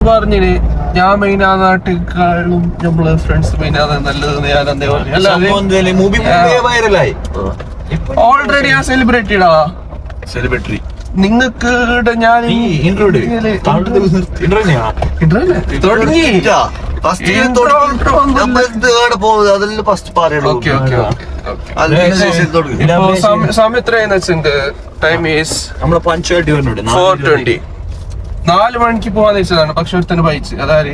പറഞ്ഞിന് ഞാൻ മെയിൻ ആ നാട്ടിലും നമ്മള് ഫ്രണ്ട്സ് മെയിൻ ആണ് നല്ലത്. ഞാൻ എന്തേ ഓൾറെഡി ആ സെലിബ്രിറ്റിടാ സെലിബ്രിറ്റി നിങ്ങക്ക് ഞാൻ സമയം എത്രയെന്ന് വെച്ചിട്ടുണ്ട്? Time is 4:20. 4 മണിക്ക് പോവാന്ന് വെച്ചതാണ്, പക്ഷെ ഒരുത്തന്നെ ബൈച്ച്. അതാര്?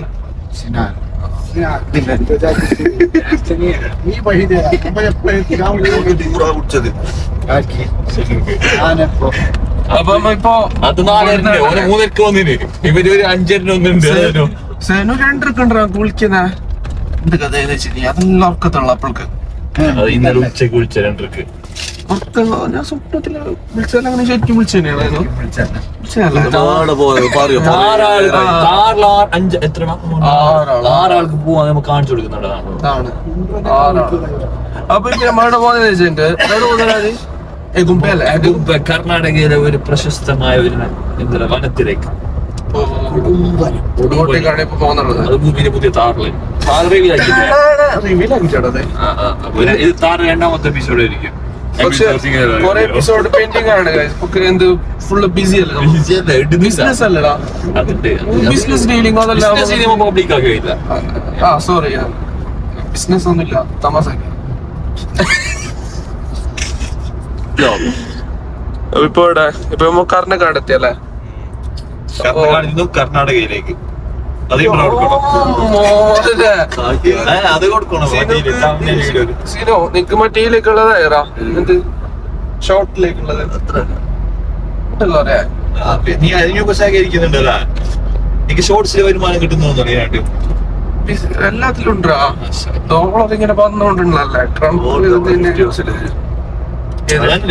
അപ്പം ഇപ്പൊ അത് 4:30 വന്നിന്, ഇവര് 5:00 സെനു 2:00 കുളിക്കുന്ന എന്ത് കഥ അതെല്ലാം ഉറക്കത്തുള്ള അപ്പോൾക്ക് ഇന്നലെ ഉച്ചക്ക് വിളിച്ച 2:00. ഞാൻ സ്വപ്നത്തില് വിളിച്ചാൽ അങ്ങനെ ശരിക്കും വിളിച്ചു തന്നെയാണ്. ആറാൾക്ക് പോവാൻ നമുക്ക് കാണിച്ചു കൊടുക്കുന്നുണ്ട്. അപ്പൊ നമ്മളുടെ പോകുന്നത് വെച്ചിട്ടുണ്ട് കർണാടകയിലെ ഒരു പ്രശസ്തമായ ഒരു എന്താ വനത്തിലേക്ക് പുതിയ താറില് ഇത് താറ് 2ാമത്തെ എപ്പിസോഡ് ആയിരിക്കും. പക്ഷെ കുറെ എപ്പിസോഡ് പെൻഡിങ് ആണ്. എന്ത് ഫുള്ള് ബിസി അല്ലേ? ബിസിനസ് അല്ലടാ, ബിസിനസ് ഡീലിംഗ് അതെല്ലാം പബ്ലിക് ആക്കിയില്ല. സോറി, ബിസിനസ് ഒന്നുമില്ല, തമാശക്ക്. ഇപ്പൊ ഇവിടെ ഇപ്പൊ കർണാടക എത്തിയല്ലേ? കർണാടകയിലേക്ക് സീനോ നിക്ക് മറ്റേലേക്കുള്ളതായറാ എന്ത് ഷോർട്ടിലേക്കുള്ളത് നീ അതിനൊക്കെ സഹകരിക്കുന്നുണ്ടല്ലോ. എനിക്ക് ഷോർട്സിൽ വരുമാനം കിട്ടുന്നു എല്ലാത്തിലും ഉണ്ടാ. ഇങ്ങനെ പറഞ്ഞോണ്ടല്ലേ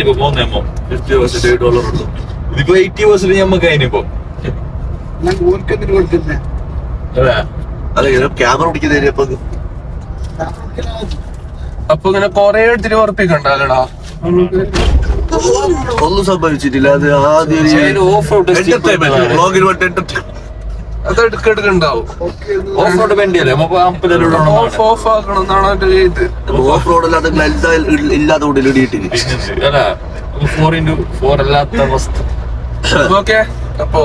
ഇപ്പൊ $50 ഇതിപ്പോ $80 ഞമ്മക്ക് അതിനിപ്പോ ക്യാമറ പിടിക്കുന്നതിന് അപ്പൊ ഇങ്ങനെ കൊറേ എടുത്തിട്ട് ഉറപ്പിക്കണ്ടല്ലടാ. ഒന്നും സംഭവിച്ചിട്ടില്ല. അത് ആദ്യം അത് എടുക്കെടുക്കുണ്ടാവും. ഓഫ് റോഡ് വേണ്ടിയല്ലേ ഓഫ് ആക്കണം എന്നാണ് എന്റെ ഇത്. ഓഫ് റോഡ് ഇല്ലാത്ത കൂടി ഇടിയിട്ടില്ല. 4x4 അല്ലാത്ത അവസ്ഥ. ഓക്കെ, അപ്പൊ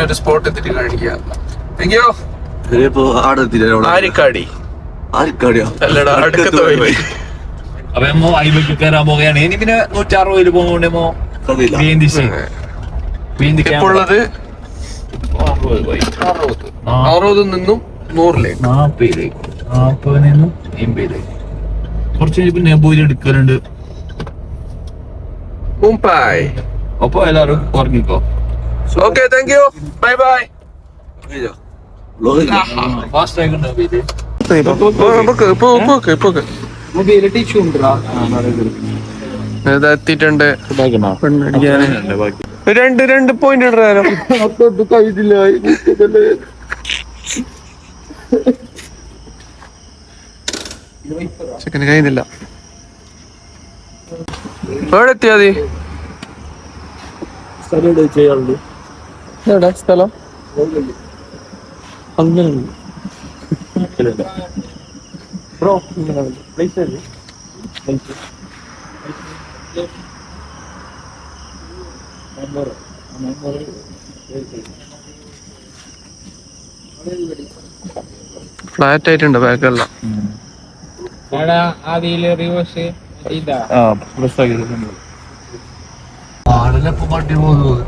ഒരു സ്പോട്ട് എത്തിട്ട് കാണിക്കാം. Thank you. ആരിക്കാടി അല്ലടാ, അടുക്കത്ത് പോയി. അപ്പൊ നമ്മ ഹൈവേക്ക് കയറാൻ പോവുകയാണ്. ഇനി പിന്നെ 160 പോകുന്നുണ്ടോ? ഇപ്പോൾ ഉള്ളത് 60 നിന്നും 100ലേക്ക് 40 നിന്നും 80. കുറച്ച് കഴിഞ്ഞ് നെബോയിൽ എടുക്കലുണ്ട്. മുംബൈ. അപ്പൊ എല്ലാരും ഉറങ്ങിക്കോ. Okay, thank you, bye bye. Fast ആയിട്ടുണ്ട്. എത്തിയിട്ടുണ്ട്. 2 പോയിന്റ് ഇടാനോ ചെക്കന് കഴിയുന്നില്ല. എവിടെ എത്തിയാ മതി? എവിടെ സ്ഥലം? അങ്ങനെ ബ്രോ ഫ്ലാറ്റ് ആയിട്ടുണ്ട് ബാക്കെല്ലാം. ആടലപ്പോ പട്ടി പോകുന്നത്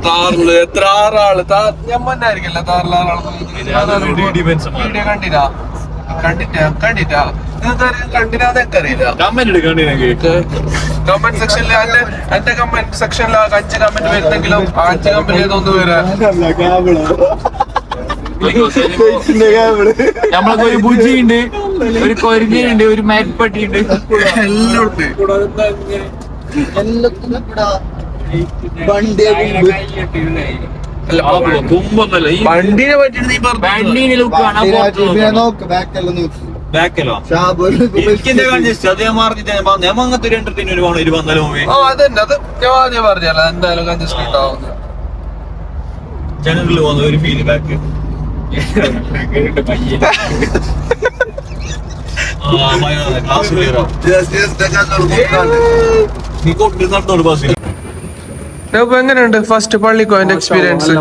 താറില് എത്ര 6 ആള് ഞമ്മന്നായിരിക്കല്ല താറിൽ 6 ആള് കണ്ടിട്ടാ കണ്ടിട്ടാ കണ്ടിനാതെനിക്കറിയില്ല. കമന്റ് സെക്ഷനിൽ എന്റെ കമന്റ് സെക്ഷനിൽ 5 കമന്റ് വരുന്നെങ്കിലും 5 കമന്റ് ഏതൊന്ന് വരാൻ നമ്മളൊക്കെ ഒരു ബുജിയുണ്ട്, ഒരു കൊരിഞ്ഞുണ്ട്, ഒരു മരപ്പട്ടിയുണ്ട്, എല്ലാം ഉണ്ട്. കുമ്പൊന്നല്ല ഈ വണ്ടിനെ പറ്റിട്ട് നീ പറഞ്ഞു വണ്ടീനെ ലുക്ക് കാണാൻ ബാക്കലോ എനിക്കെന്താ കാണിച്ചു അത് ഞാൻ മാറിയിട്ട് ഞാൻ അങ്ങനത്തെ ഒരു എന്റർടൈൻമെന്റ് വേണം 24 മൂവി അതന്നെ അത് ഞാൻ പറഞ്ഞല്ലോ എന്തായാലും കൺജസ്റ്റ് ഉണ്ടാവും ജനറൽ പോകുന്ന ഒരു ഫീൽ ബാക്ക് നീ കൊണ്ടു നടന്നോളൂ ബസ്സിൽ ഇപ്പൊ എങ്ങനെയുണ്ട് ഫസ്റ്റ് പള്ളിക്കോന്റെ എക്സ്പീരിയൻസ്?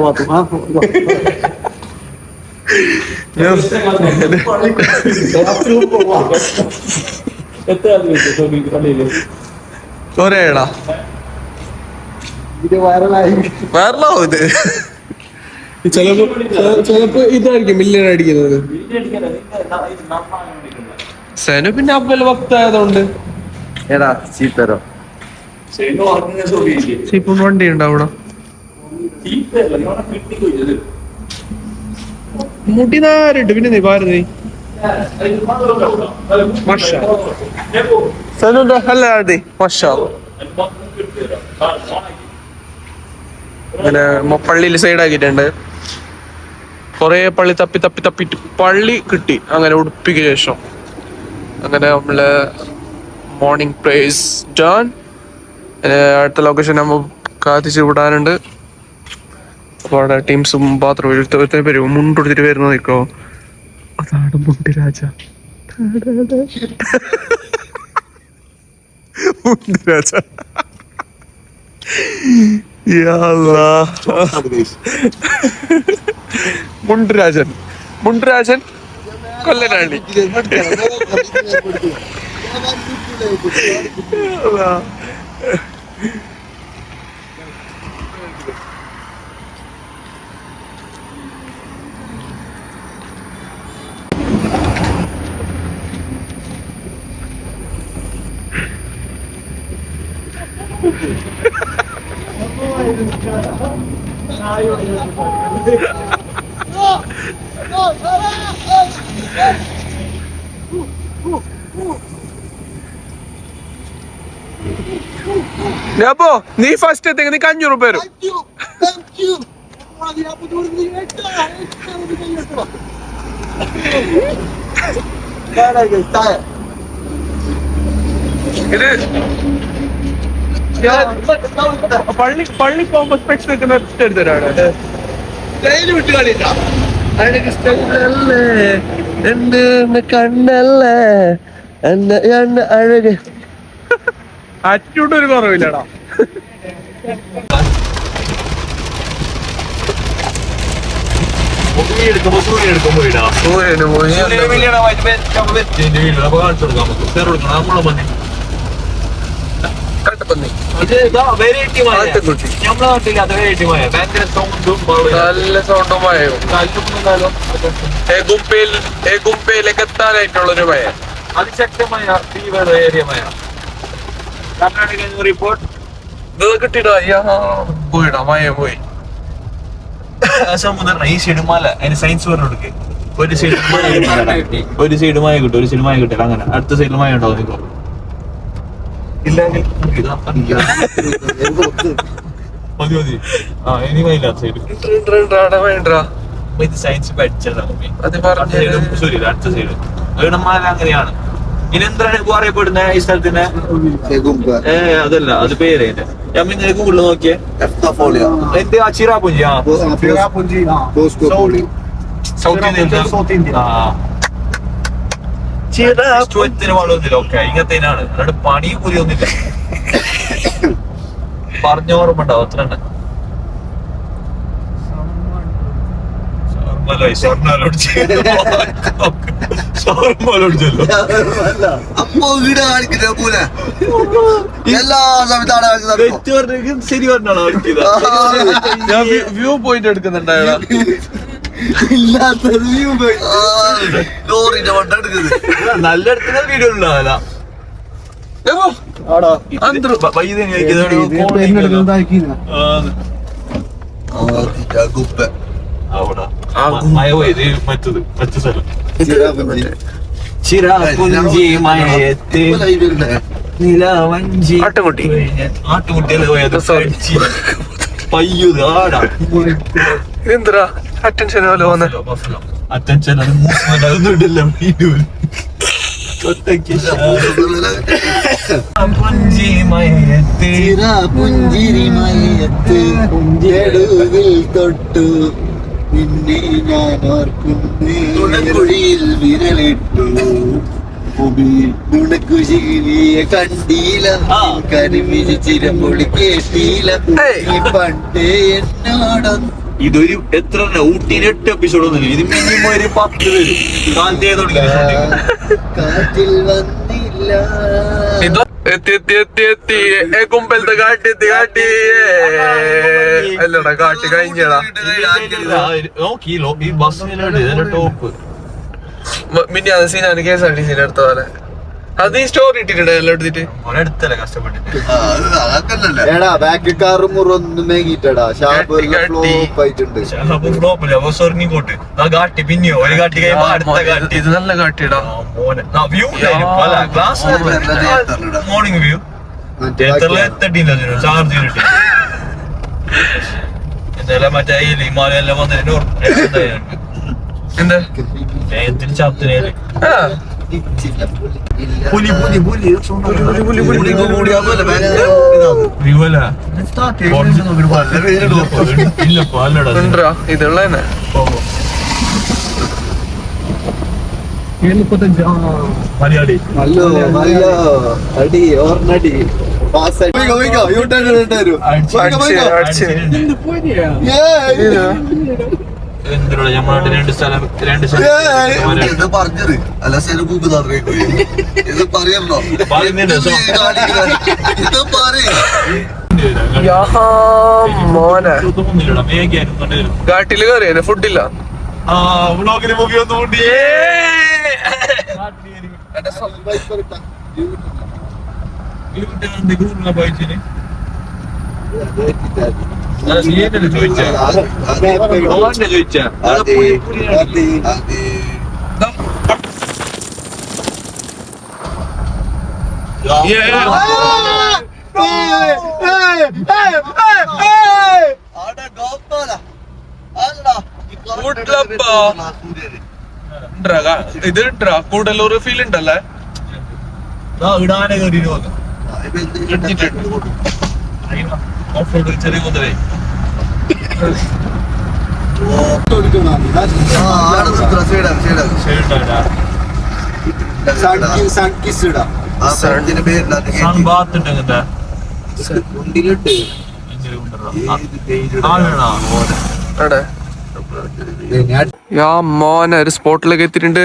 കൊറേടാ വൈറലാവും ഇത്. ചിലപ്പോ ഇതായിരിക്കും മില്യൺ അടിക്കുന്നത്. സനു പിന്നെ അബ്ബൽ വക്തായതുകൊണ്ട് സീപ്പും വണ്ടി ഉണ്ടാവും മുടി നാരിട്ട് പിന്നെ നീ പാരുന്നേ സനുന്റെ അല്ല അടി മഷാ അങ്ങനെ പള്ളിയിൽ സൈഡാക്കിയിട്ടുണ്ട്. കൊറേ പള്ളി തപ്പി തപ്പി തപ്പിട്ട് പള്ളി കിട്ടി. അങ്ങനെ ഉടുപ്പിക്ക് ശേഷം അങ്ങനെ നമ്മള് മോർണിംഗ് പ്രേസ് ഡൺ. അടുത്ത ലൊക്കേഷൻ നമ്മൾ കാത്തിച്ച് വിടാനുണ്ട്. അപ്പൊ അവിടെ ടീംസും ബാത്റൂം വരും. മുണ്ടെടുത്തിട്ട് വരുന്ന നിക്കോ അതാണ് മുണ്ട് രാജ. മുണ്ട് രാജ മുണ്ടുരാജൻ മുണ്ടുരാജൻ കൊല്ലനാണി. അപ്പോ നീ ഫസ്റ്റ് എത്തിക്ക് നീക്ക് 500 രൂപ വരും. ഇത് പള്ളി പോകുമ്പോ സ്പെക്സ് വെക്കുന്ന എടുത്തരാണ് വിട്ട് കളിയില്ല. കണ്ണല്ലേ അഴക് അറ്റൂട്ട് ഒരു കുറവില്ലടാ. സൂര്യന് പോയി നല്ല സൗണ്ടും മഴയും ഗുംപയിലേക്ക് എത്താനായിട്ടുള്ളൊരു മഴ. അതിശക്തമായ തീവ്ര ഏരിയ മഴ. കർണാടക റിപ്പോർട്ട് കിട്ടിടാ പോയിടാ മഴ പോയി. സമുദ്രം ഈ സൈഡ് മല അതിന് സയൻസ് പറഞ്ഞു കൊടുക്ക്. ഒരു സൈഡ് മഴ ഒരു സൈഡ് മഴ കിട്ടും, ഒരു സൈഡ് മഴ കിട്ടില്ല. അങ്ങനെ അടുത്ത സൈഡിൽ മഴ ഉണ്ടാവും. നിൽക്കും ഇല്ലെങ്കിൽ മതി മതി. ആ ഇനി മഴ ഇല്ലാത്ത സൈഡ് ഇത് സയൻസ് പഠിച്ചതാണ്. അടുത്ത സൈഡ് അവിടെ മല അങ്ങനെയാണ്. ഇനി എന്താണ് അറിയപ്പെടുന്ന ഈ സ്ഥലത്തിന്? അതല്ല, അത് പേര് അതിന്റെ. ഞാൻ പിന്നെ ഗൂഗിളിൽ നോക്കിയേ എന്ത് ചിറാപുഞ്ചി. സൗത്ത് ഇന്ത്യ ചിറത്തിന് വളമൊന്നുമില്ല. ഓക്കെ ഇങ്ങനത്തേനാണ്. അല്ലാണ്ട് പണിയും കൂലിയൊന്നുമില്ല. പറഞ്ഞ ഓർമ്മ ഉണ്ടാവും അത്ര തന്നെ. ശരി പറഞ്ഞാണോ? ഞാൻ വ്യൂ പോയിന്റ് എടുക്കുന്നുണ്ടായ നല്ല എടുക്കുന്ന വീഡിയോ ഉണ്ടാവല. മറ്റത് മറ്റു സ്ഥലം ചിറാപുഞ്ചി മയത്ത് നിലവഞ്ചി ആട്ടുംകുട്ടി. ആട്ടുകുട്ടിയല്ലേ പോയത് പയ്യത് ആടാ ഇതെന്തരാ അറ്റൻഷൻ പോലെ പോന്നെ അറ്റൻഷൻ അത് അതൊന്നും ഇടില്ല പുഞ്ചിരി മയത്ത് പുഞ്ചെടുവിൽ തൊട്ടു നിന്നെ ഞാൻ ഓർക്കുന്നിൽ വിരലിട്ടു ുണക്കുശീലിയെ കണ്ടീല കരിമിച്ചിരമ്പൊളി കേട്ടീല ഈ പണ്ടേ എന്നോടൊന്നും ഇതൊരു എത്ര ഊട്ടീന് 8 എപ്പിസോഡ് ഒന്നും ഇത് മിനിമം ഒരു 10 വരും കാലത്തേ തുടങ്ങി കാറ്റിൽ വന്നില്ല എത്തി കുമ്പലത്തെ കാട്ടി അല്ലടാ കാട്ടി കഴിഞ്ഞടാ നോക്കിയില്ലോ ഈ ബസ്സിന്റെ ടോപ്പ് പിന്നെ അത് സീനാണ് KSRTC അടുത്ത പോലെ അത് ഈ സ്റ്റോറി ഇട്ടിട്ടുണ്ട് എല്ലാം എടുത്തിട്ട് എടുത്തല്ലേ കഷ്ടപ്പെട്ടിട്ട് എടാ ബാക്ക് കാറ് മുറൊന്നും മേങ്ങിട്ടടാ ഷാപ്പ് ആയിട്ടുണ്ട് ഫ്ലോപ്പില്ല ആ കാട്ടി പിന്നെയോ ഒരു കാട്ടി കഴിയുമ്പോ അടുത്ത കാട്ടി ഇത് നല്ല കാട്ടിടാ വ്യൂ ക്ലാസ് മോർണിംഗ് വ്യൂ എത്തിട്ടില്ല ചാർജ് ചെയ്തിട്ട് എന്തായാലും മറ്റേ ഹിമാലയ എല്ലാം വന്നിട്ട് എന്താ ചാപ്തിനേല് ഇതുള്ള മലയാളി ഹലോ ഹലോ അടി ഓർണടി എന്തിനുള്ള നമ്മളായിട്ട് രണ്ട് പറഞ്ഞത് അല്ല ഇത് പറയല്ലോ മോനെ കാട്ടില് കയറിയ ഫുഡില്ല വ്ളോഗിന് മുഖി ഒന്നും ഇത് കൂടല്ലൂർ ഫീൽ ഉണ്ടല്ലേ ഇടാനെ കയറി ചെറിയ കുതിരേ മോനെ ഒരു സ്പോട്ടിലേക്ക് എത്തിയിട്ടുണ്ട്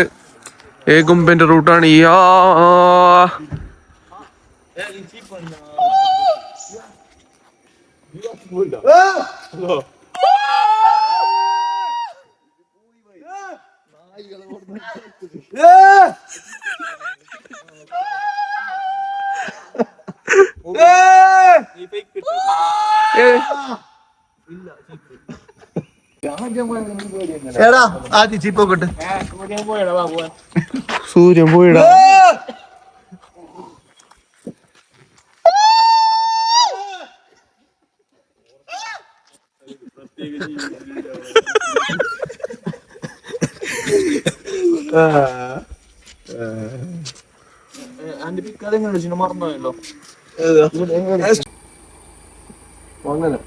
ഏകുമ്പന്റെ റൂട്ടാണ് എടാ ആദ്യം ചീപ്പോക്കട്ടെ സൂര്യൻ പോയിടാ മറന്നല്ലോ അങ്ങനെ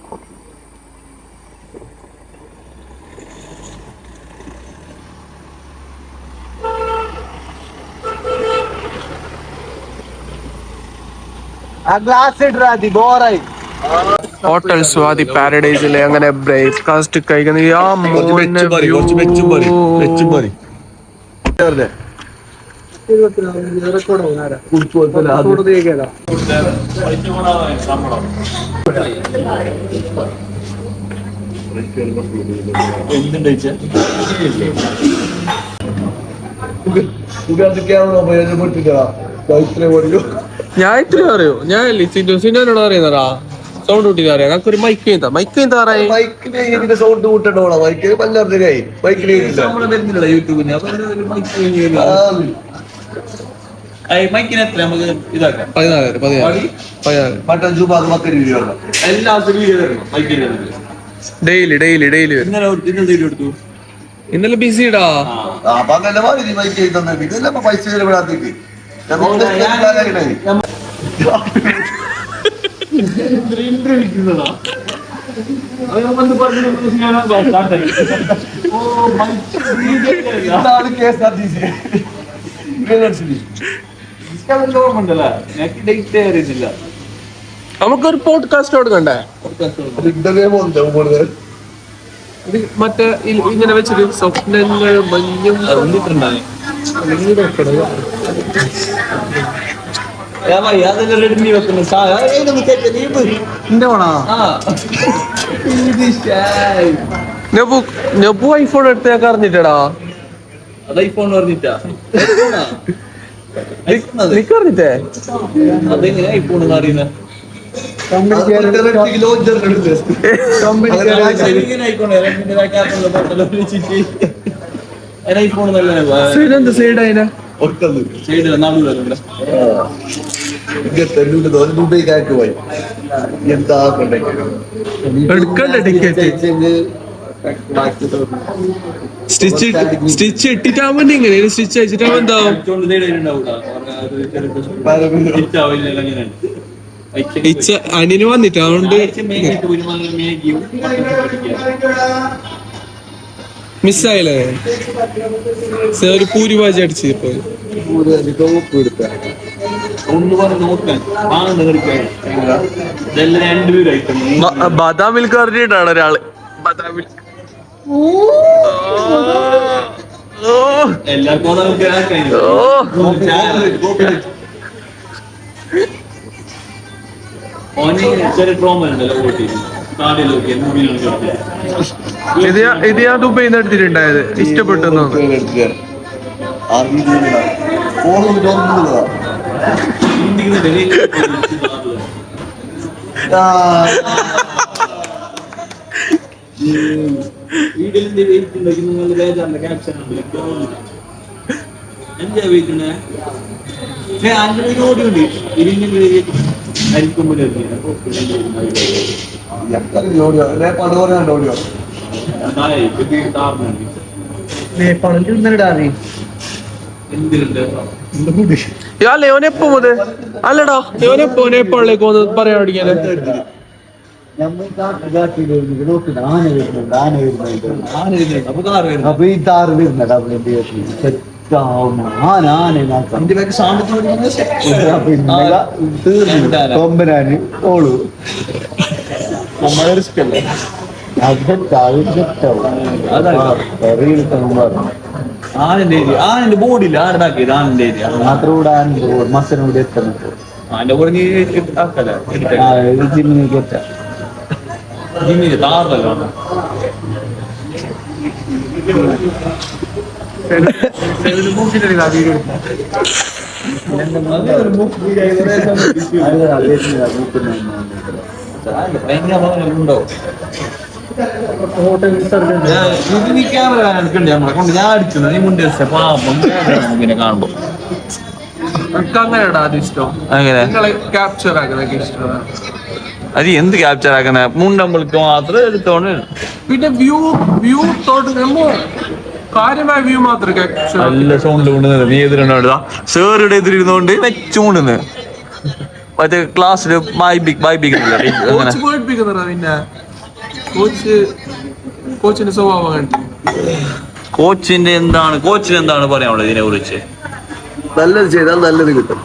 ഹോട്ടൽ സ്വാതി പാരഡൈസിലെ അങ്ങനെ ബ്രേക്ക്ഫാസ്റ്റ് കഴിക്കുന്ന ഞാൻ ഇത്ര അറിയോ ഞാൻ സിനോനോട് അറിയുന്നതാ സൗണ്ട് കൂട്ടിട്ട് അറിയാം ഞങ്ങൾക്ക് ഒരു മൈക്ക് ചെയ്താ മൈക്ക് എന്താ പറയാ മൈക്കിന് സൗണ്ട് കൂട്ടണ്ടോളാ മൈക്ക് പല്ലാർത്തിനായി മൈക്കിന് യൂട്യൂബിന് മൈക്കിന് എത്ര നമുക്ക് ഇതാക്കാം 14 മട്ടൻ ചൂപ്പ് അത് 10 രൂപ എല്ലാ വീഡിയോ തരണം മൈക്കിന് ഡെയിലി വരും. ഇന്നലെ എടുത്തു ഇന്നലെ ബിസിടാ. അപ്പൊ അങ്ങനെ മാറി ബൈക്ക് ചെയ്ത് തന്നെ ഇതല്ല പൈസ വിടാത്തേക്ക് നമുക്കൊരു പോഡ്കാസ്റ്റ് കൊടുക്കണ്ടേ? മറ്റേ ഇങ്ങനെ വെച്ചിട്ട് സ്വപ്നങ്ങൾ മഞ്ഞും റെഡ്മി വെക്കുന്ന ഐഫോൺ എടുത്ത് ഞാൻ അറിഞ്ഞിട്ടടാ. അത് ഐഫോൺ പറഞ്ഞിട്ടാ അറിഞ്ഞിട്ടേ അതെങ്ങനെ ഐഫോൺ അറിയുന്നത് ഐഫോൺ നല്ല സൈഡ് അതിനെ സൈഡ് നടുവില്ല പോയി എന്താ എടുക്കണ്ട ടിക്കറ്റ് സ്റ്റിച്ച് ഇട്ടിട്ടാവുമ്പോ ഇങ്ങനെ സ്റ്റിച്ച് അയച്ചിട്ടാവുമ്പോ എന്താവും? അനിന് വന്നിട്ട് അതുകൊണ്ട് മിസ്സായില്ലേ? ഒരു പൂരിഭാജി അടിച്ച് പോയി. ബദാം മിൽക്ക് പറഞ്ഞിട്ടാണ് ഒരാള്. ബദാം മിൽക്ക് എല്ലാവർക്കും ഇത് ഞാൻ ദുബൈന്ന് എടുത്തിട്ടുണ്ടായത്. ഇഷ്ടപ്പെട്ടു വീട്ടിലെന്ത് വെയിറ്റ് ഉണ്ടെങ്കിൽ നിങ്ങൾ ബേജാറിന്റെ ക്യാപ്ഷൻ എന്താ വെയിറ്റ് ഉണ്ട്? അഞ്ച് ഓടിയുണ്ട് ഇരുന്നൂറ് അരിക്കുമ്പോൾ എന്തിനുണ്ട് യോനെപ്പോ മുതൽ അല്ലടാ യോനെപ്പോ നേപ്പാളിലേക്ക് വന്ന് പറയാൻ പഠിക്കാന് അപ്പൊ ഈ താറ് വരുന്നുണ്ട് കൊമ്പനാന് ഓളു നമ്മളെ റിസ്ക് അല്ലേ ആനന്റെ ബോഡിയില്ല ആരുണ്ടാക്കിയത് ആനന്റെ ഏരിയ മാത്രം കൂടെ മസനോട് എത്തണം ആന്റെ കൂടെ നീ ആക്കല്ലേ ജിമ്മിലേക്ക് എത്താം ജിമ്മിന് താറല്ലോ ഉണ്ടോ ക്യാമറ എടുക്കണ്ടേ നമ്മളെ കൊണ്ട് ഞാൻ അടിച്ചത് നീ മുന്നേ പാപം പിന്നെ കാണുമ്പോ അങ്ങനെയാടാ അത് ഇഷ്ടം. അങ്ങനെ ക്യാപ്ചർ ആക്കുന്നതൊക്കെ ഇഷ്ടമാണ്. അത് എന്ത് ക്യാപ്ചർ ആക്കുന്ന മുണ്ടമ്പൾക്ക് മാത്രം എടുത്തോണ്ട് പിന്നെ വ്യൂ തോട്ട് കാര്യമായ വ്യൂ മാത്രം ക്യാപ്ചർ. നല്ല സൗണ്ട് കൊണ്ടുവന്നത് നീ എതിരുണ്ടോ സാറുടെ എതിരിരുന്നോണ്ട് വെച്ചുകൊണ്ടുവന്ന് മറ്റേ ക്ലാസ്സില് പഠിപ്പിക്കുന്നതാ. പിന്നെ കോച്ചിന്റെ സ്വഭാവം കണ്ടു. കോച്ചിന് എന്താണ് പറയാനുള്ളത് ഇതിനെ കുറിച്ച്? നല്ലത് ചെയ്താൽ നല്ലത് കിട്ടും,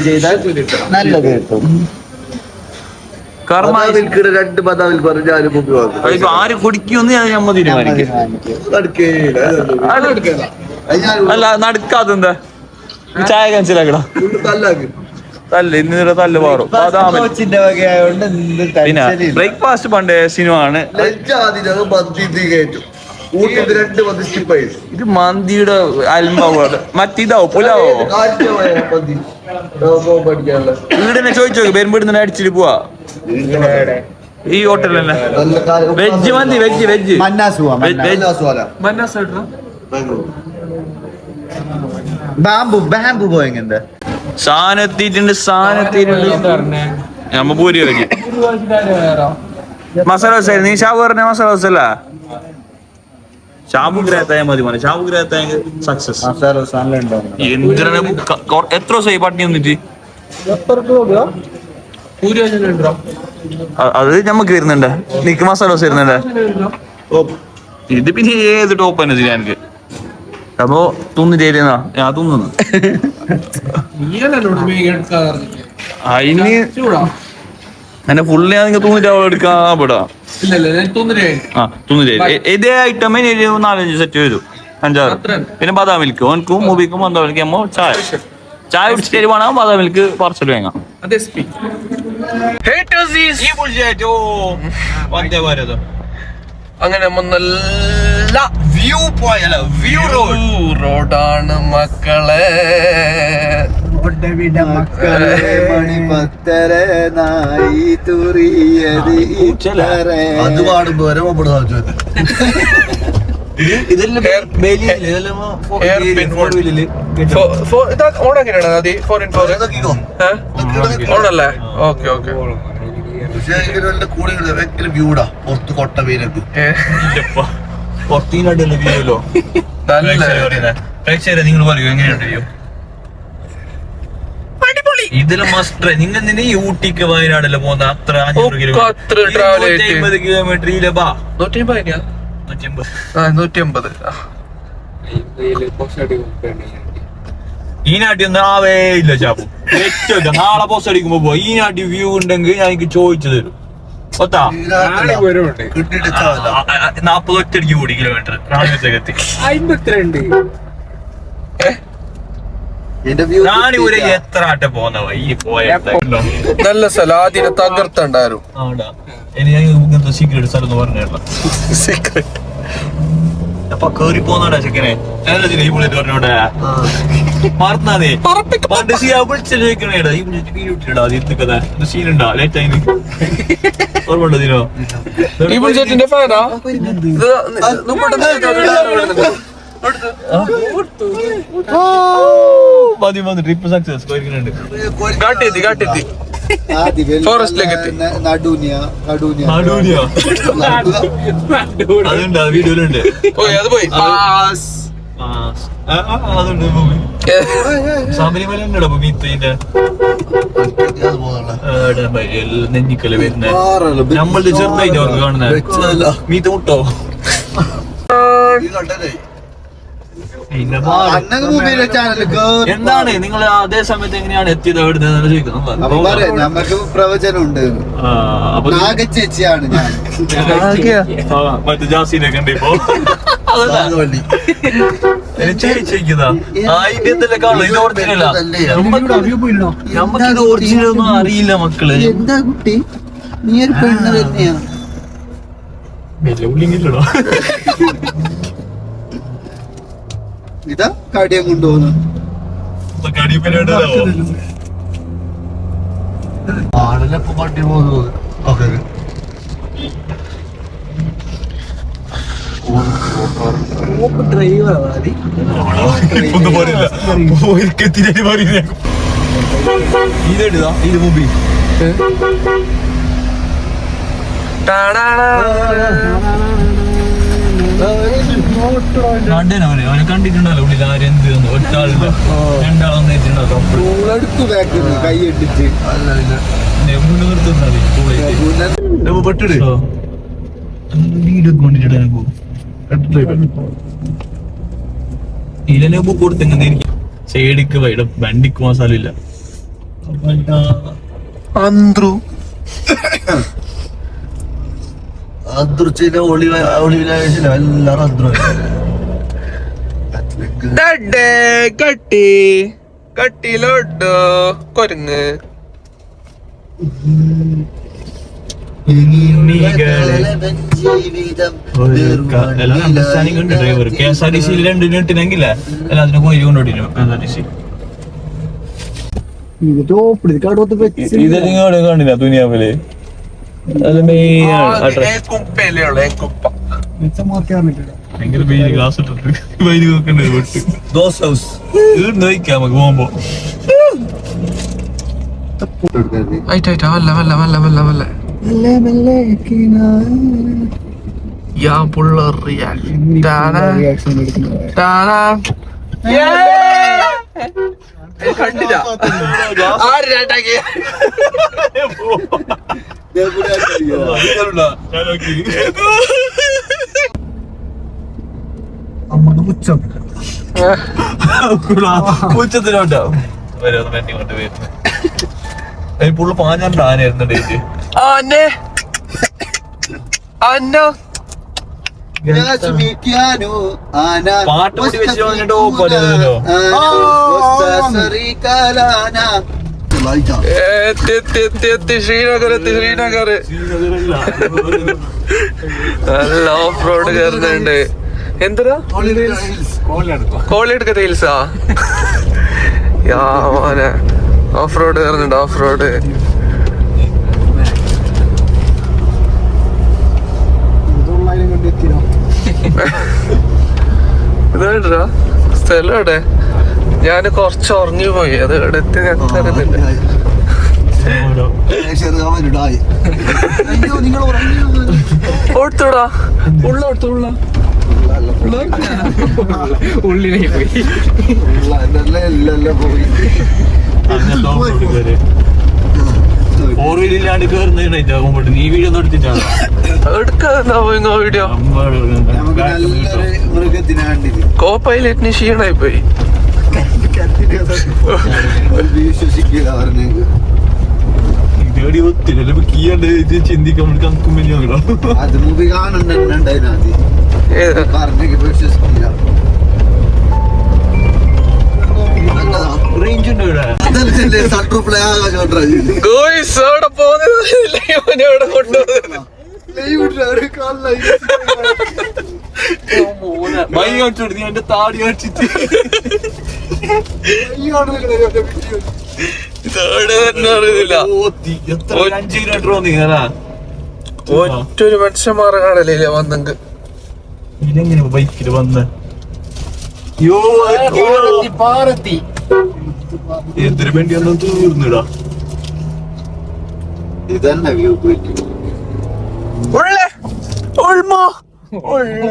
ചെയ്താൽ നല്ലത് കിട്ടും. രണ്ട് ബദാമിൽ പറഞ്ഞാലും ആര് കുടിക്കുമെന്ന് ഞമ്മ തീരുമാനിക്കും. അല്ല നടക്കാതെന്താ ചായ കൻസിലാക്കടാ തല്ല് ഇന്ന് തല്ല് പാടും. പിന്നെ ബ്രേക്ക്ഫാസ്റ്റ് പണ്ടേ സിനിമ ആണ്. ഇത് മന്തിയുടെ അൽമാവാണ്. മറ്റിതാവോ പുലാവോ വീടിനെ ചോദിച്ചു നോക്ക്. വരുമ്പോഴും അടിച്ചിട്ട് പോവാ ഈ ഹോട്ടലിൽ തന്നെ. വെജ് മന്തി വെജ് മന്നാസ് ബാമ്പു പോയെങ്കിൽ സാധനത്തിട്ടുണ്ട് നമ്മ പൂരി വയ്ക്കും മസാല ദോശ നീ ഷാബു പറഞ്ഞ മസാല ദോശ അല്ല ഷാബു ഗ്രഹത്തായ മതി മോനെ ഷാബു ഗ്രഹത്തായ സക്സസ് എന്തിനാണ് എത്ര ദിവസമായി പട്ടിണി വന്നിട്ട് അത് ഞമ്മക്ക് വരുന്നുണ്ട് നിക്ക് മസാല ദോശ വരുന്നുണ്ട് ഇത് പിന്നെ ഏത് ടോപ്പ് തന്നെ ചെയ്യാൻ എനിക്ക് അപ്പൊ തിന്നു ചേരുന്നാ ഞാൻ തിന്നു അതിന് എന്നെ ഫുള്ള് ഞാൻ നിങ്ങൾ തൂന്നിട്ട് അവൾ എടുക്കാൻ പെടാ ആ തൂന്നിട്ട് ഇതേ ഐറ്റമേ 4-5 സെറ്റ് വരും 5-6 പിന്നെ ബദാം മിൽക്ക് ഓനക്കും മൂബിക്കും ബദാം മിൽക്ക് അമ്മ ചായ കുടിച്ചിട്ട് വേണം ബദാം മിൽക്ക് പാർസൽ വാങ്ങാം അങ്ങനെ നല്ല വ്യൂ പോയല്ല വ്യൂ റോഡാണ് മക്കളെ അത് പാടുമ്പോ ഓണാക്കിയാണ് ഓണല്ലേ ഓക്കെ ഓക്കെ കൂടെ വ്യൂടാ പുറത്ത് കൊട്ട പേരൊക്കെ പുറത്തീനായിട്ടുള്ള വ്യൂല്ലോ പ്രേക്ഷകരെ നിങ്ങൾ പറയൂ എങ്ങനെയുണ്ട് വ്യൂ ഇതില് മസ്റ്റ് നിങ്ങൾ നിന്നെ ഊട്ടിക്ക് വയനാടല്ലേ പോകുന്ന അത്ര 500 കിലോമീറ്റർ ഇല്ലപ്പാ 150 ഈ നാട്ടിൽ ഒന്നും ആവേ ഇല്ല ചാപ്പു ഏറ്റവും ഇല്ല നാളെ പോസ്റ്റ് അടിക്കുമ്പോ പോവാ ഈ നാട്ടിൽ വ്യൂ ഉണ്ടെങ്കിൽ ഞാൻ എനിക്ക് ചോദിച്ചു തരും ഒത്താ 40 ഒറ്റടിക്ക് കൂടി കിലോമീറ്റർ രാവിലത്തേക്ക് ഞാനിവിടെ എത്ര ആട്ടെ പോന്ന ഈ പോയ നല്ല സ്ഥലം ആദ്യം തകർത്തുണ്ടായിരുന്നു ആടാ ഇനി ഞാൻ ഇങ്ങനത്തെ സീക്രട്ട് സ്ഥലം എന്ന് പറഞ്ഞേട്ടാ അപ്പൊ കേറി പോന്നോടാ ചെക്കനെ ഈ പുള്ളിട്ട് പറഞ്ഞോടെ മറന്നാതേ പണ്ട് വിളിച്ചു ചോദിക്കണേടാ ഈ വിളിച്ചിട്ടാ കഥ സീനുണ്ടാ ലേറ്റ് ആയി ഓർമ്മണ്ടോ ഇതിനോ ഈ ബുൾജെറ്റിന്റെ ഫാനാ ട്രിപ്പ് സക്സസ് പോയിരിക്കുന്നുണ്ട് കാട്ടെത്തി ഫോറസ്റ്റിലേക്ക് എത്തി അതുണ്ട് വീഡിയോയിലുണ്ട് അത് പോയി അതുണ്ട് ശബരിമല ഉണ്ടോ മീത്തിന്റെ നെഞ്ഞിക്കല് വരുന്ന നമ്മളുടെ ചെറുതായിട്ട് അവർക്ക് കാണുന്ന മീത്ത മുട്ടോ എന്താണ് നിങ്ങൾ അതേ സമയത്ത് എങ്ങനെയാണ് എത്തിയത് എവിടെ നമുക്ക് പ്രവചനമുണ്ട് ചേച്ചിയാണ് ഞാൻ മറ്റേ ജാസിനെ കണ്ടിപ്പോ നമുക്കിത് ഒറിജിനൽ ഒന്നും അറിയില്ല മക്കള് എന്താ കുട്ടി നീ ഒരു പെണ്ണ് തന്നെയാ വെല്ലുവിളിങ്ങില്ലടോ ഇതാ കടിയം കൊണ്ടുപോകുന്നു ആടലപ്പോ പട്ടി പോകുന്നത് ഇതെടുതാ ഇത് മുമ്പി അവനെ കണ്ടിട്ടുണ്ടല്ലോ ഉള്ളിൽ ആരെന്ത് ഒറ്റാളുണ്ടോ രണ്ടാളൊന്നും കൈയിട്ടിട്ട് പെട്ടിട് വീഡിയോ കൊണ്ടിട്ട് ഇതിലെ കൊടുത്തെങ്ങനെ എനിക്ക് സൈഡിക്ക് വണ്ടിക്ക് മസാല ഇല്ല അദ്രുച്ചിന്റെ ഒളിവിലായിട്ടില്ല എല്ലാരും അദ്രു കട്ടിലോട്ട് കൊരങ്ങ് ഡ്രൈവർ KSRTC 2 മിനിറ്റിനെങ്കിലേ എല്ലാത്തിനും പോയി കൊണ്ടോട്ടിനു KSRTC ഇത് നിങ്ങളെ കണ്ടില്ല ദുനിയാവില് അത് മെയിൻ ഭയങ്കര വെയില് ഗ്ലാസ് ഇട്ടിട്ട് വെയില് നോക്കണ്ടേ വിട്ട് ദോസ് ഹൗസ് വീട് നോക്കാം നമുക്ക് പോകുമ്പോ ആയിട്ടാ വല്ല യാ പുള്ള കണ്ടില്ല ഉച്ചത്തിനോട്ടോ പുള്ളി പാഞ്ഞാണ്ട് ആനയായിരുന്നു ഡേറ്റ് പാട്ട് കൂടി വെച്ച് വന്നിട്ട് പോരല്ലോ ശ്രീനഗർ നല്ല ഓഫ് റോഡ് കയറുന്നുണ്ട്. എന്തരാ കോളിയെടുക്ക തേൽസാ മോനെ ഓഫ് റോഡ് കയറുന്നുണ്ട്. ഓഫ് റോഡ് ഇതാ സ്ഥലം എവിടെ? ഞാന് കൊറച്ച് ഉറങ്ങി പോയി. അത് ഇവിടെ എത്തി ഞങ്ങൾക്കറിയുന്നില്ല. ഓടുത്തോടാ ഉള്ള ഉള്ളിലേ പോയി. ഫോർ വീലില്ലാണ്ട് കേറുന്നുണ്ട്. നീ വീഡിയോ ഒന്നും എടുത്തിട്ടാണ് എടുക്കാതെന്താ പോയി വീഡിയോ? കോ പൈലറ്റിന് ക്ഷീണായി പോയി. ചിന്തിക്കാൻ അത് മൂവി കാണുന്നുണ്ടായിരുന്നു. റേഞ്ച് ഉണ്ട് ഇവിടെ. മൈ കാണിച്ചോട് നീ എന്റെ താടി കാണിച്ചിട്ട് എത്ര 5 കിലോമീറ്റർ വന്നിങ്ങനെ ഒറ്റൊരു മനുഷ്യന്മാരെ കാണലില്ല വന്നെങ്കിൽ. ഇതെങ്ങനെ ബൈക്കില് വന്ന് എന്തൊരു വേണ്ടി ഒന്നും തീർന്നിടാ. ഇതന്നെ വ്യൂ പോയിന്റ്.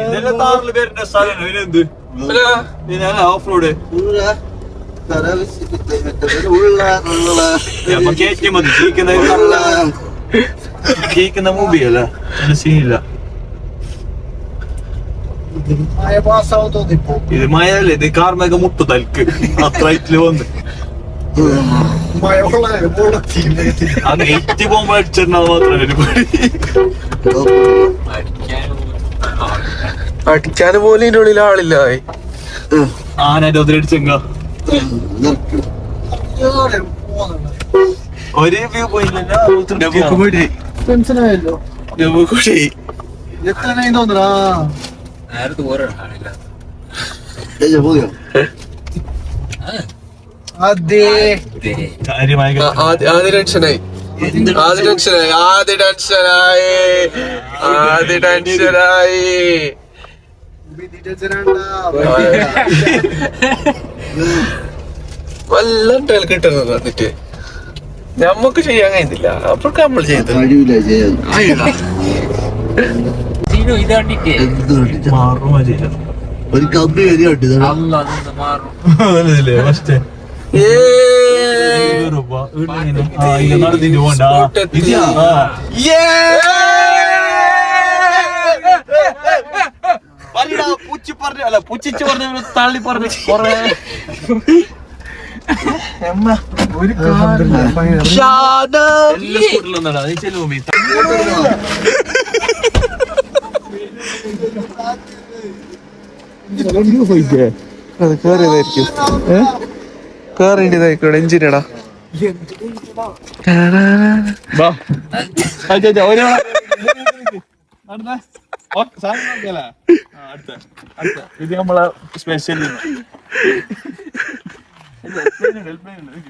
ഇതെല്ലാം താറില് വരുന്ന സ്ഥലമാണ്. ഇതിനെന്ത് ഇതിനാണ് ഓഫ് റോഡ്. കേറ്റി മതി. കേൾക്കുന്ന മൂവിയല്ല, സീനില്ല. ഇത് മഴയല്ലേ, ഇത് കാർമേഘ മുട്ടു തൽക്ക് അത്ര ഹൈറ്റില് വന്ന് അത് എത്തി പോകുമ്പോ അടിച്ചിരുന്നത് മാത്രമേ അടിക്കാന് പോലും ഇതിന്റെ ഉള്ളിൽ ആളില്ല. ആനയുടെ അതിലടിച്ചെങ്ക ഒരേ വ്യൂ പോയില്ലല്ലോ. ആദ്യ ടെൻഷനായി. വല്ല കിട്ടുന്നത് എന്നിട്ട് ഞമ്മക്ക് ചെയ്യാൻ കഴിയുന്നില്ല. അപ്പോഴൊക്കെ നമ്മൾ ചെയ്ത് ഒരു കമ്പി പുച്ചിച്ച് പറഞ്ഞ തള്ളി പറഞ്ഞു അത് കേറിയതായിരിക്കും. കേറിയതായിരിക്കും എഞ്ചിനടാ. ഇത് നമ്മളെ സ്പെഷ്യൽ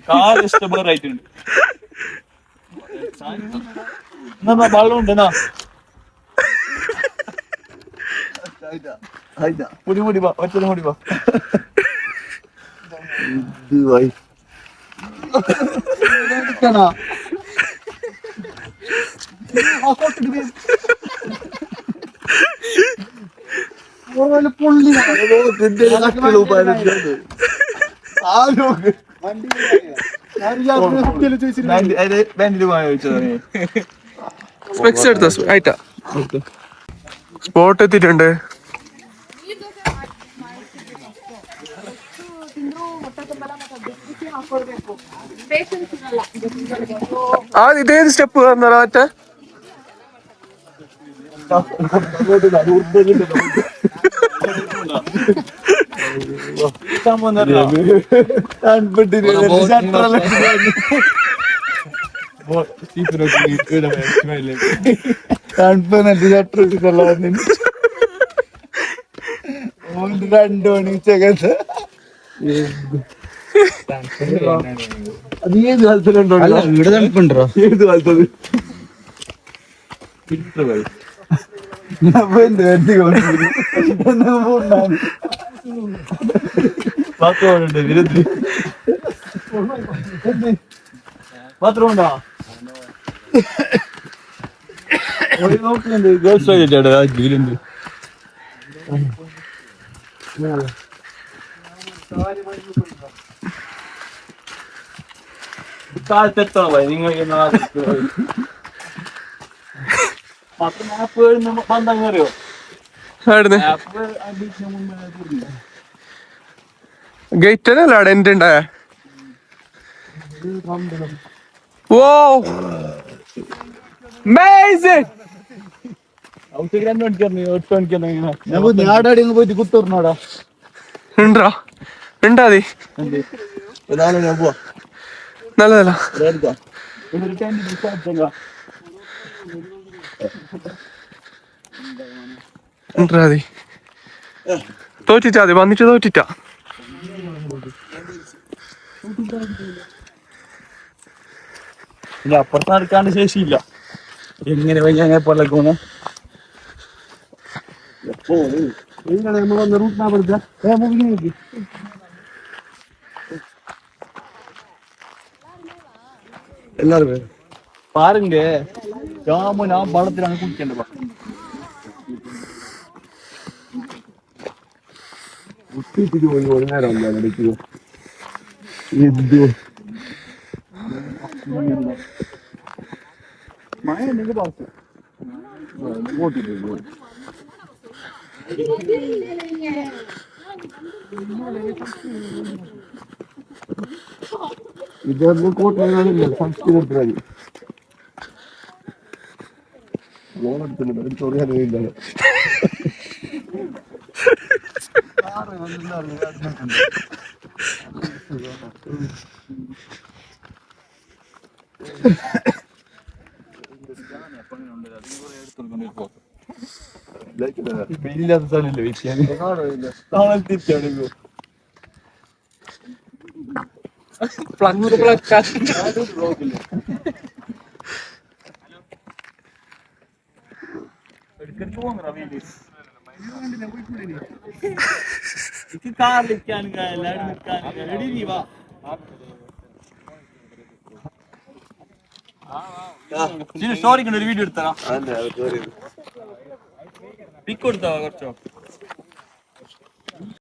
കാർ ഇഷ്ടപ്പെടാറായിട്ടുണ്ട്. വെള്ളം ഉണ്ടെന്നാ മുടി വാ ഒറ്റ മുടി വാ ഇത് വായി പുള്ളി സ്പെക്സ് എടുത്ത ആയിട്ടാ സ്പോട്ട് എത്തിയിട്ടുണ്ട്. ആ ഇതേത് സ്റ്റെപ്പ് കയറുന്നോ മറ്റേ രണ്ടു മണി ഉച്ചക്കത്ത് അത് ഏത് കാലത്തിലുണ്ടോ? ഇവിടെ തണുപ്പുണ്ടോ? ഏത് കാലത്തത്? ബാത്റൂം ഉണ്ടോ? നോക്കുന്നുണ്ട് ഗേൾസ് ടോയ്ലറ്റ് ഇതിലുണ്ട്. കാലത്തെത്തണം പോയി നിങ്ങൾ മാപ്പ് വന്നറിയോ? ഗേറ്റല്ല അവിടെ എന്റെ ഉണ്ടായ ഓ ഞാടാടി പോയിട്ട് കുത്തൂർന്നോടാ ഉണ്ടാ ഉണ്ടാതി ഞാൻ പോവാ നല്ലതല്ല ഉണ്ടാതി തോറ്റിട്ടാ മതി വന്നിട്ട് തോറ്റിട്ടാ അപ്പുറത്ത് നടക്കാണ്ട് ശേഷിയില്ല. എങ്ങനെ അങ്ങനെ പോലെ പോന്നെ എല്ലാരും பாருங்க ஜாமு நான் பழத்துல அங்க குடிக்கண்டப்பா ഉത്തിട്ട് പോയി ഒരു നേരം ഇടയ്ക്ക് എന്ത് മഴ ഉണ്ടെങ്കിൽ പാസ് ഇതൊന്നും കോട്ടയില്ല സംസ്കൃതത്തിലായി ലോൺ എടുത്തില്ല എനിക്ക് ചൊറിയാനില്ല വെയിലില്ലാത്ത സ്ഥലമില്ല വീട്ടിൽ തിരിച്ചാണ് സ്റ്റോറിക്ക് ഒരു വീഡിയോ എടുത്താ പിക്ക് കൊടുത്താ കുറച്ചോ